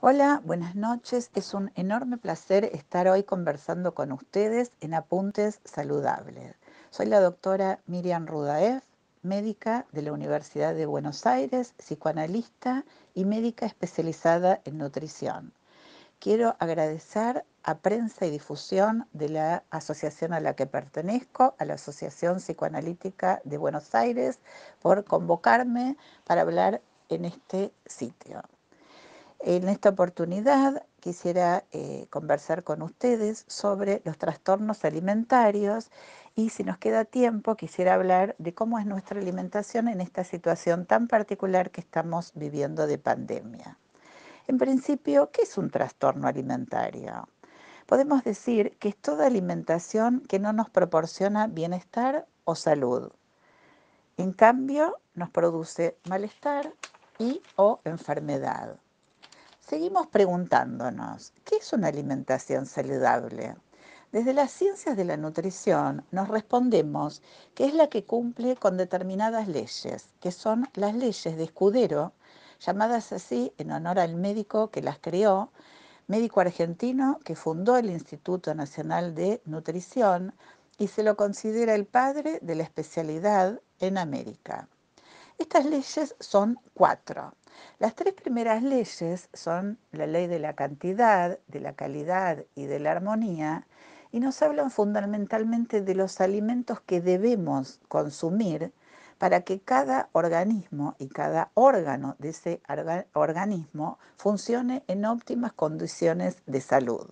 Hola, buenas noches. Es un enorme placer estar hoy conversando con ustedes en Apuntes Saludables. Soy la doctora Miriam Rudaeff, médica de la Universidad de Buenos Aires, psicoanalista y médica especializada en nutrición. Quiero agradecer a Prensa y Difusión de la asociación a la que pertenezco, a la Asociación Psicoanalítica de Buenos Aires, por convocarme para hablar en este sitio. En esta oportunidad quisiera conversar con ustedes sobre los trastornos alimentarios y si nos queda tiempo quisiera hablar de cómo es nuestra alimentación en esta situación tan particular que estamos viviendo de pandemia. En principio, ¿qué es un trastorno alimentario? Podemos decir que es toda alimentación que no nos proporciona bienestar o salud. En cambio, nos produce malestar y o enfermedad. Seguimos preguntándonos, ¿qué es una alimentación saludable? Desde las ciencias de la nutrición nos respondemos que es la que cumple con determinadas leyes, que son las leyes de Escudero, llamadas así en honor al médico que las creó, médico argentino que fundó el Instituto Nacional de Nutrición y se lo considera el padre de la especialidad en América. Estas leyes son cuatro. Las tres primeras leyes son la ley de la cantidad, de la calidad y de la armonía, y nos hablan fundamentalmente de los alimentos que debemos consumir para que cada organismo y cada órgano de ese organismo funcione en óptimas condiciones de salud,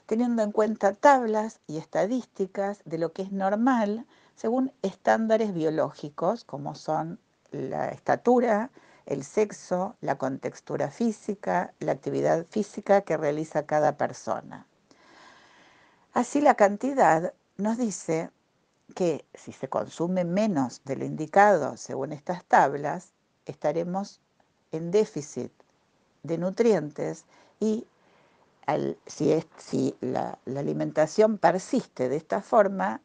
teniendo en cuenta tablas y estadísticas de lo que es normal según estándares biológicos como son la estatura, el sexo, la contextura física, la actividad física que realiza cada persona. Así la cantidad nos dice que si se consume menos de lo indicado según estas tablas, estaremos en déficit de nutrientes y si la alimentación persiste de esta forma,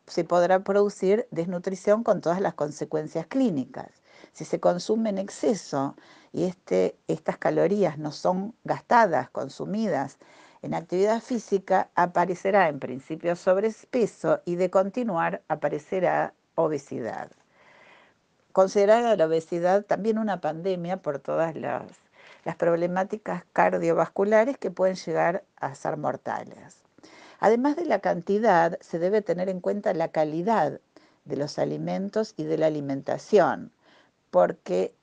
se podrá producir desnutrición con todas las consecuencias clínicas. Si se consume en exceso y estas calorías no son gastadas, consumidas en actividad física, aparecerá en principio sobrepeso y de continuar aparecerá obesidad. Considerar la obesidad también una pandemia por todas las problemáticas cardiovasculares que pueden llegar a ser mortales. Además de la cantidad, se debe tener en cuenta la calidad de los alimentos y de la alimentación, porque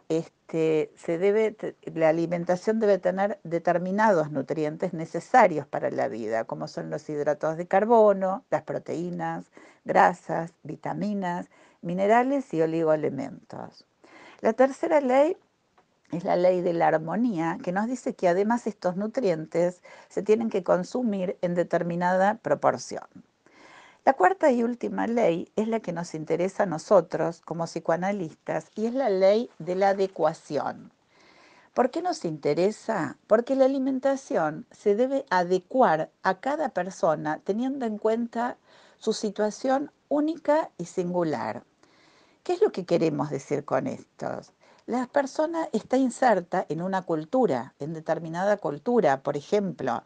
la alimentación debe tener determinados nutrientes necesarios para la vida, como son los hidratos de carbono, las proteínas, grasas, vitaminas, minerales y oligoelementos. La tercera ley es la ley de la armonía, que nos dice que además estos nutrientes se tienen que consumir en determinada proporción. La cuarta y última ley es la que nos interesa a nosotros como psicoanalistas y es la ley de la adecuación. ¿Por qué nos interesa? Porque la alimentación se debe adecuar a cada persona teniendo en cuenta su situación única y singular. ¿Qué es lo que queremos decir con esto? La persona está inserta en una cultura, en determinada cultura. Por ejemplo,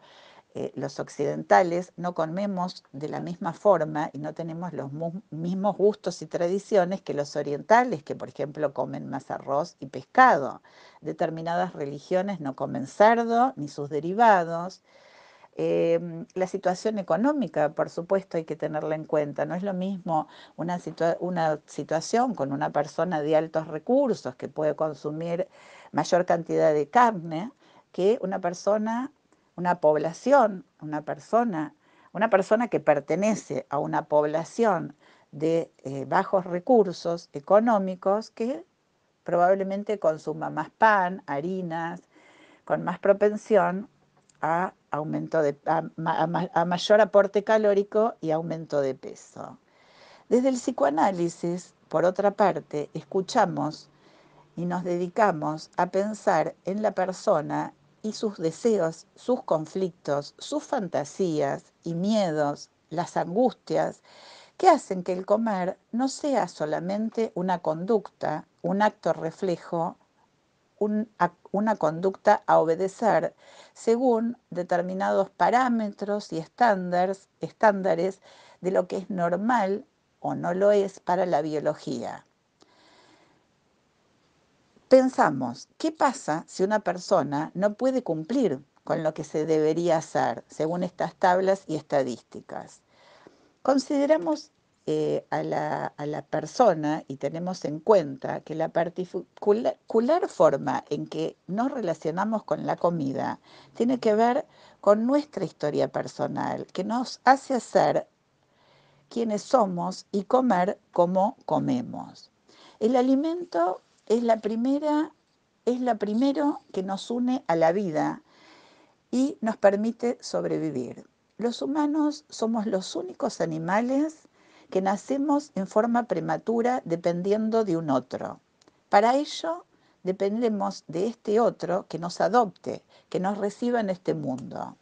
los occidentales no comemos de la misma forma y no tenemos los mismos gustos y tradiciones que los orientales, que por ejemplo comen más arroz y pescado. Determinadas religiones no comen cerdo ni sus derivados. La situación económica, por supuesto, hay que tenerla en cuenta. No es lo mismo una situación con una persona de altos recursos que puede consumir mayor cantidad de carne que una persona, una persona que pertenece a una población de bajos recursos económicos que probablemente consuma más pan, harinas, con más propensión a, a mayor aporte calórico y aumento de peso. Desde el psicoanálisis, por otra parte, escuchamos y nos dedicamos a pensar en la persona y sus deseos, sus conflictos, sus fantasías y miedos, las angustias, que hacen que el comer no sea solamente una conducta, un acto reflejo una conducta a obedecer según determinados parámetros y estándares de lo que es normal o no lo es para la biología. Pensamos, ¿qué pasa si una persona no puede cumplir con lo que se debería hacer según estas tablas y estadísticas? Consideramos a la persona y tenemos en cuenta que la particular forma en que nos relacionamos con la comida tiene que ver con nuestra historia personal, que nos hace ser quienes somos y comer como comemos. El alimento es lo primero que nos une a la vida y nos permite sobrevivir. Los humanos somos los únicos animales que nacemos en forma prematura dependiendo de un otro. Para ello, dependemos de este otro que nos adopte, que nos reciba en este mundo.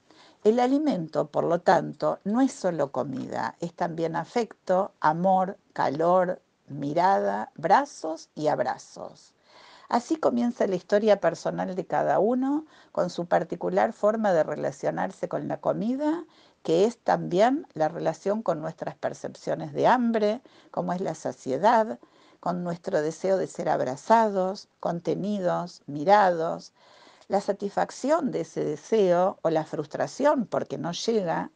El alimento, por lo tanto, no es solo comida, es también afecto, amor, calor, mirada, brazos y abrazos. Así comienza la historia personal de cada uno, con su particular forma de relacionarse con la comida, que es también la relación con nuestras percepciones de hambre, como es la saciedad, con nuestro deseo de ser abrazados, contenidos, mirados, la satisfacción de ese deseo o la frustración porque no llega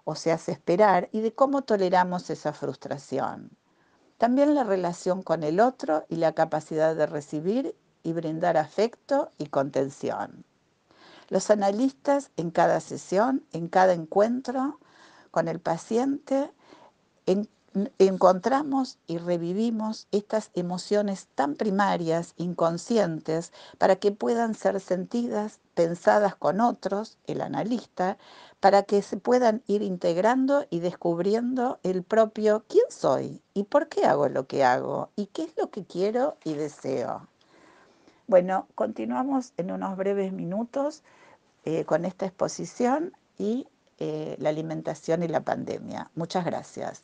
o se hace esperar y de cómo toleramos esa frustración. También la relación con el otro y la capacidad de recibir y brindar afecto y contención. Los analistas en cada sesión, en cada encuentro con el paciente, encontramos y revivimos estas emociones tan primarias, inconscientes, para que puedan ser sentidas, pensadas con otros, el analista, para que se puedan ir integrando y descubriendo el propio quién soy y por qué hago lo que hago y qué es lo que quiero y deseo. Bueno, continuamos en unos breves minutos con esta exposición y la alimentación y la pandemia. Muchas gracias.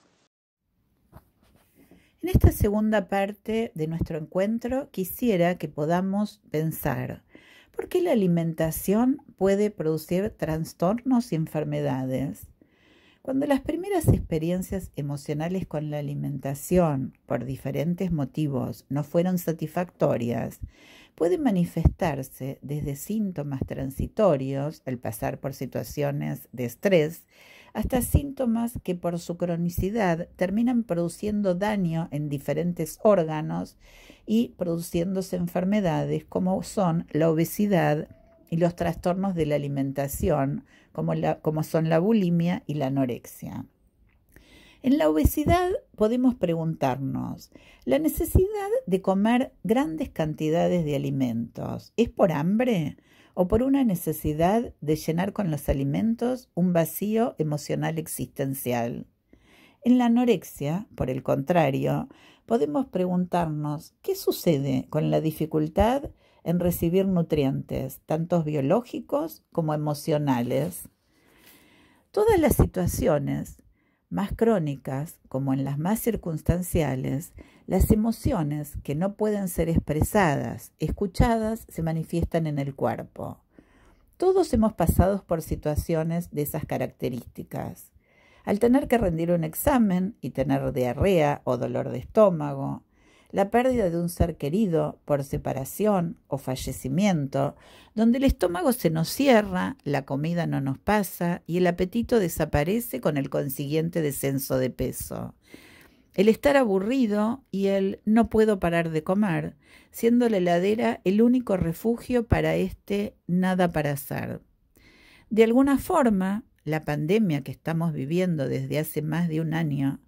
En esta segunda parte de nuestro encuentro quisiera que podamos pensar por qué la alimentación puede producir trastornos y enfermedades. Cuando las primeras experiencias emocionales con la alimentación, por diferentes motivos, no fueron satisfactorias, pueden manifestarse desde síntomas transitorios, al pasar por situaciones de estrés, hasta síntomas que por su cronicidad terminan produciendo daño en diferentes órganos y produciéndose enfermedades como son la obesidad y los trastornos de la alimentación, como son la bulimia y la anorexia. En la obesidad podemos preguntarnos, ¿la necesidad de comer grandes cantidades de alimentos es por hambre o por una necesidad de llenar con los alimentos un vacío emocional existencial? En la anorexia, por el contrario, podemos preguntarnos, ¿qué sucede con la dificultad en recibir nutrientes, tanto biológicos como emocionales? Todas las situaciones más crónicas, como en las más circunstanciales, las emociones que no pueden ser expresadas, escuchadas, se manifiestan en el cuerpo. Todos hemos pasado por situaciones de esas características. Al tener que rendir un examen y tener diarrea o dolor de estómago, la pérdida de un ser querido por separación o fallecimiento, donde el estómago se nos cierra, la comida no nos pasa y el apetito desaparece con el consiguiente descenso de peso. El estar aburrido y el no puedo parar de comer, siendo la heladera el único refugio para este nada para hacer. De alguna forma, la pandemia que estamos viviendo desde hace más de un año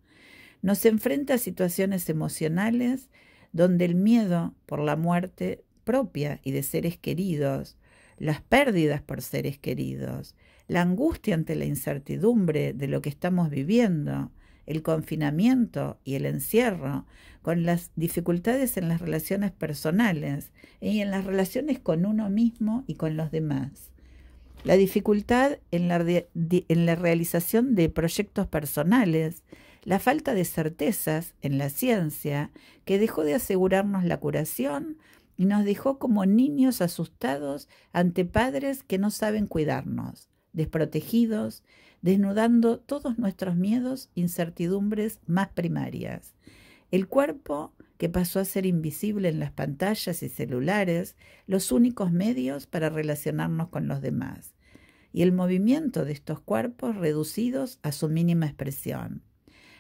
nos enfrenta a situaciones emocionales donde el miedo por la muerte propia y de seres queridos, las pérdidas por seres queridos, la angustia ante la incertidumbre de lo que estamos viviendo, el confinamiento y el encierro, con las dificultades en las relaciones personales y en las relaciones con uno mismo y con los demás. La dificultad en la realización de proyectos personales, la falta de certezas en la ciencia que dejó de asegurarnos la curación y nos dejó como niños asustados ante padres que no saben cuidarnos, desprotegidos, desnudando todos nuestros miedos, incertidumbres más primarias. El cuerpo que pasó a ser invisible en las pantallas y celulares, los únicos medios para relacionarnos con los demás, y el movimiento de estos cuerpos reducidos a su mínima expresión.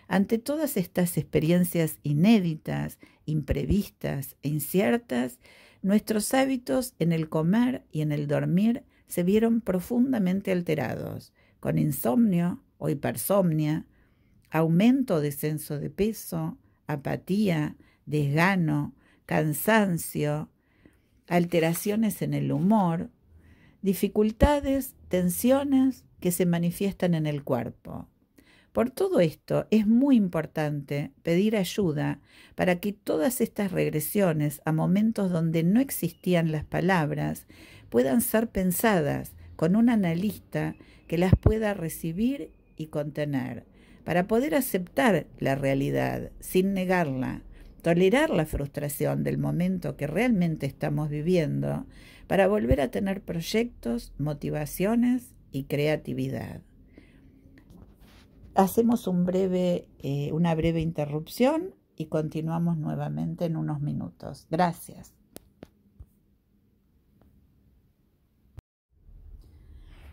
Ante todas estas experiencias inéditas, imprevistas e inciertas, nuestros hábitos en el comer y en el dormir se vieron profundamente alterados, con insomnio o hipersomnia, aumento o descenso de peso, apatía, desgano, cansancio, alteraciones en el humor, dificultades, tensiones que se manifiestan en el cuerpo. Por todo esto es muy importante pedir ayuda para que todas estas regresiones a momentos donde no existían las palabras puedan ser pensadas con un analista que las pueda recibir y contener, para poder aceptar la realidad sin negarla, tolerar la frustración del momento que realmente estamos viviendo, para volver a tener proyectos, motivaciones y creatividad. Hacemos una breve interrupción y continuamos nuevamente en unos minutos. Gracias.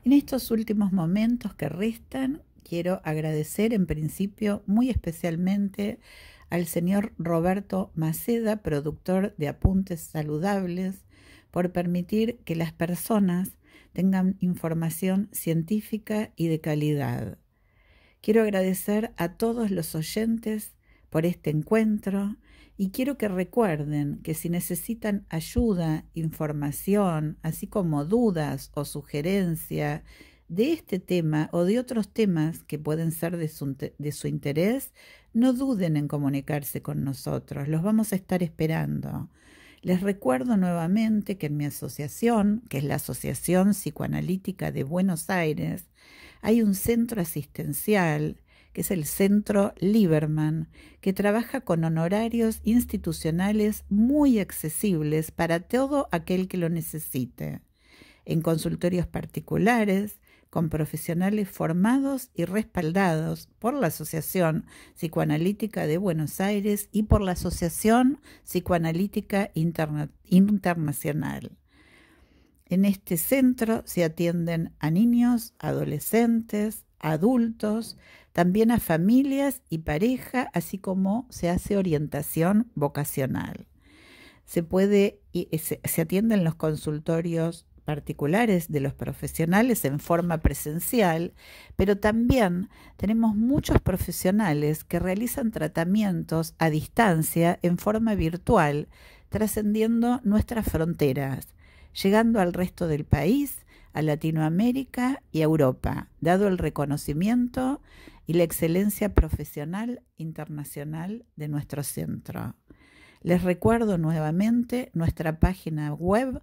En estos últimos momentos que restan, quiero agradecer en principio muy especialmente al señor Roberto Maceda, productor de Apuntes Saludables, por permitir que las personas tengan información científica y de calidad. Quiero agradecer a todos los oyentes por este encuentro y quiero que recuerden que si necesitan ayuda, información, así como dudas o sugerencia de este tema o de otros temas que pueden ser de su interés, no duden en comunicarse con nosotros, los vamos a estar esperando. Les recuerdo nuevamente que en mi asociación, que es la Asociación Psicoanalítica de Buenos Aires, hay un centro asistencial, que es el Centro Lieberman, que trabaja con honorarios institucionales muy accesibles para todo aquel que lo necesite, en consultorios particulares, con profesionales formados y respaldados por la Asociación Psicoanalítica de Buenos Aires y por la Asociación Psicoanalítica Internacional. En este centro se atienden a niños, adolescentes, adultos, también a familias y pareja, así como se hace orientación vocacional. Se atienden los consultorios particulares de los profesionales en forma presencial, pero también tenemos muchos profesionales que realizan tratamientos a distancia en forma virtual, trascendiendo nuestras fronteras, llegando al resto del país, a Latinoamérica y a Europa, dado el reconocimiento y la excelencia profesional internacional de nuestro centro. Les recuerdo nuevamente nuestra página web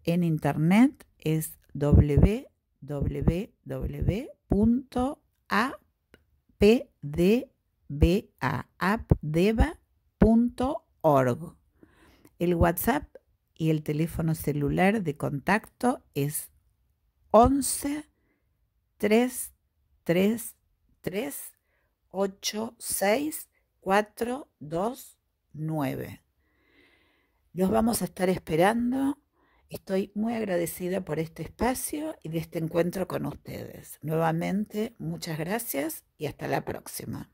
en internet es www.apdeva.org. El WhatsApp y el teléfono celular de contacto es 11 333 86 429. Los vamos a estar esperando. Estoy muy agradecida por este espacio y de este encuentro con ustedes. Nuevamente, muchas gracias y hasta la próxima.